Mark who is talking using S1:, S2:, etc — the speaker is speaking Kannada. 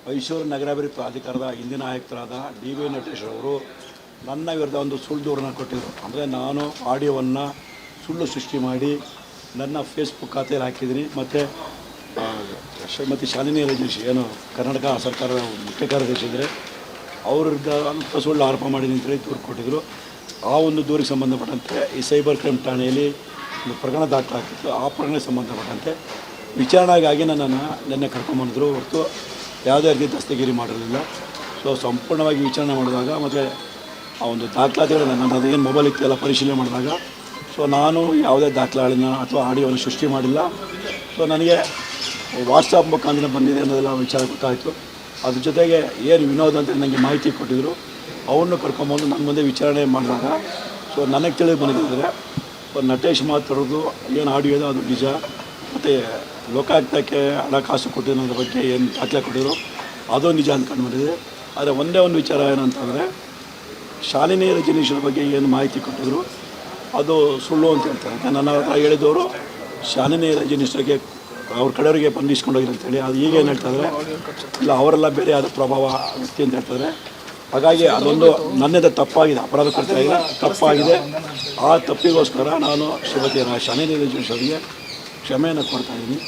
S1: ಮೈಸೂರು ನಗರಾಭಿವೃದ್ಧಿ ಪ್ರಾಧಿಕಾರದ ಹಿಂದಿನ ಆಯುಕ್ತರಾದ ಡಿ.ವಿ. ನಟೇಶ್ ಅವರು ನನ್ನ ವಿರುದ್ಧ ಒಂದು ಸುಳ್ಳು ದೂರನ್ನು ಕೊಟ್ಟಿದ್ದರು. ಅಂದರೆ ನಾನು ಆಡಿಯೋವನ್ನು ಸುಳ್ಳು ಸೃಷ್ಟಿ ಮಾಡಿ ನನ್ನ ಫೇಸ್ಬುಕ್ ಖಾತೆಯಲ್ಲಿ ಹಾಕಿದ್ದೀನಿ. ಮತ್ತು ಶ್ರೀಮತಿ ಶಾಲಿನಿ ರಜನೀಶ್ ಏನು ಕರ್ನಾಟಕ ಸರ್ಕಾರದ ಮುಖ್ಯ ಕಾರ್ಯದರ್ಶಿ ಇದ್ದರೆ ಅವ್ರ ವಿರುದ್ಧ ಅಂತ ಸುಳ್ಳು ಆರೋಪ ಮಾಡಿದ್ದೀನಿ ಅಂತೇಳಿ ದೂರು ಕೊಟ್ಟಿದ್ದರು. ಆ ಒಂದು ದೂರಿಗೆ ಸಂಬಂಧಪಟ್ಟಂತೆ ಈ ಸೈಬರ್ ಕ್ರೈಮ್ ಠಾಣೆಯಲ್ಲಿ ಒಂದು ಪ್ರಕರಣ ದಾಖಲಾಗ್ತಿತ್ತು. ಆ ಪ್ರಕರಣಕ್ಕೆ ಸಂಬಂಧಪಟ್ಟಂತೆ ವಿಚಾರಣೆಗಾಗಿ ನನ್ನನ್ನು ನಿನ್ನೆ ಕರ್ಕೊಂಬಂದಿದ್ರು ಹೊರತು ಯಾವುದೇ ರೀತಿ ದಸ್ತಗಿರಿ ಮಾಡಿರಲಿಲ್ಲ. ಸೊ ಸಂಪೂರ್ಣವಾಗಿ ವಿಚಾರಣೆ ಮಾಡಿದಾಗ ಮತ್ತು ಆ ಒಂದು ದಾಖಲಾತಿಗಳು ನನ್ನ ಏನು ಮೊಬೈಲ್ ಇತ್ತು ಎಲ್ಲ ಪರಿಶೀಲನೆ ಮಾಡಿದಾಗ ಸೊ ನಾನು ಯಾವುದೇ ದಾಖಲಾಳಿನ ಅಥವಾ ಆಡಿಯೋವನ್ನು ಸೃಷ್ಟಿ ಮಾಡಿಲ್ಲ. ಸೊ ನನಗೆ ವಾಟ್ಸಪ್ ಮುಖಾಂತರ ಬಂದಿದೆ ಅನ್ನೋದೆಲ್ಲ ವಿಚಾರ ಗೊತ್ತಾಯಿತು. ಅದ್ರ ಜೊತೆಗೆ ಏನು ವಿನೋದ್ ಅಂತ ನನಗೆ ಮಾಹಿತಿ ಕೊಟ್ಟಿದ್ದರು, ಅವನ್ನು ಕರ್ಕೊಂಬಂದು ನನ್ನ ಮುಂದೆ ವಿಚಾರಣೆ ಮಾಡಿದಾಗ ಸೊ ನನಗೆ ತಿಳಿದು ಬಂದಿದ್ದರೆ ನಟೇಶ್ ಮಾತಾಡೋದು ಏನು ಆಡಿಯೋ ಇದೆ ಅದು ನಿಜ, ಮತ್ತು ಲೋಕಾಯುಕ್ತಕ್ಕೆ ಹಣಕಾಸು ಕೊಟ್ಟಿರೋದ್ರ ಬಗ್ಗೆ ಏನು ದಾಖಲೆ ಕೊಟ್ಟಿದ್ರು ಅದು ನಿಜ ಅಂದ್ಕೊಂಡು ಬಂದಿದೆ. ಆದರೆ ಒಂದೇ ಒಂದು ವಿಚಾರ ಏನಂತಂದರೆ ಶಾಲಿನಿ ರಜನೀಶ್ವರ ಬಗ್ಗೆ ಏನು ಮಾಹಿತಿ ಕೊಟ್ಟಿದ್ರು ಅದು ಸುಳ್ಳು ಅಂತ ಹೇಳ್ತಾರೆ. ನನ್ನ ಹತ್ರ ಹೇಳಿದವರು ಶಾಲಿನಿ ರಜನೀಶ್ವರಿಗೆ ಅವ್ರ ಕಡೆಯವರಿಗೆ ಬಂದಿಸ್ಕೊಂಡೋಗಿಲ್ಲ ಅಂತೇಳಿ. ಅದು ಈಗ ಏನು ಹೇಳ್ತಾಯಿದ್ರೆ ಇಲ್ಲ ಅವರೆಲ್ಲ ಬೇರೆ ಆದ ಪ್ರಭಾವ ವ್ಯಕ್ತಿ ಅಂತ ಹೇಳ್ತಾರೆ. ಹಾಗಾಗಿ ಅದೊಂದು ನನ್ನಿಂದ ತಪ್ಪಾಗಿದೆ, ಅಪರಾಧ ಕೃತ್ಯ ತಪ್ಪಾಗಿದೆ. ಆ ತಪ್ಪಿಗೋಸ್ಕರ ನಾನು ಶ್ರೀಮತಿ ಶಾಲಿನಿ ರಜನೀಶ್ವರಿಗೆ ಕ್ಷಮೆಯನ್ನು ಕೊಡ್ತಾಯಿದ್ದೀನಿ.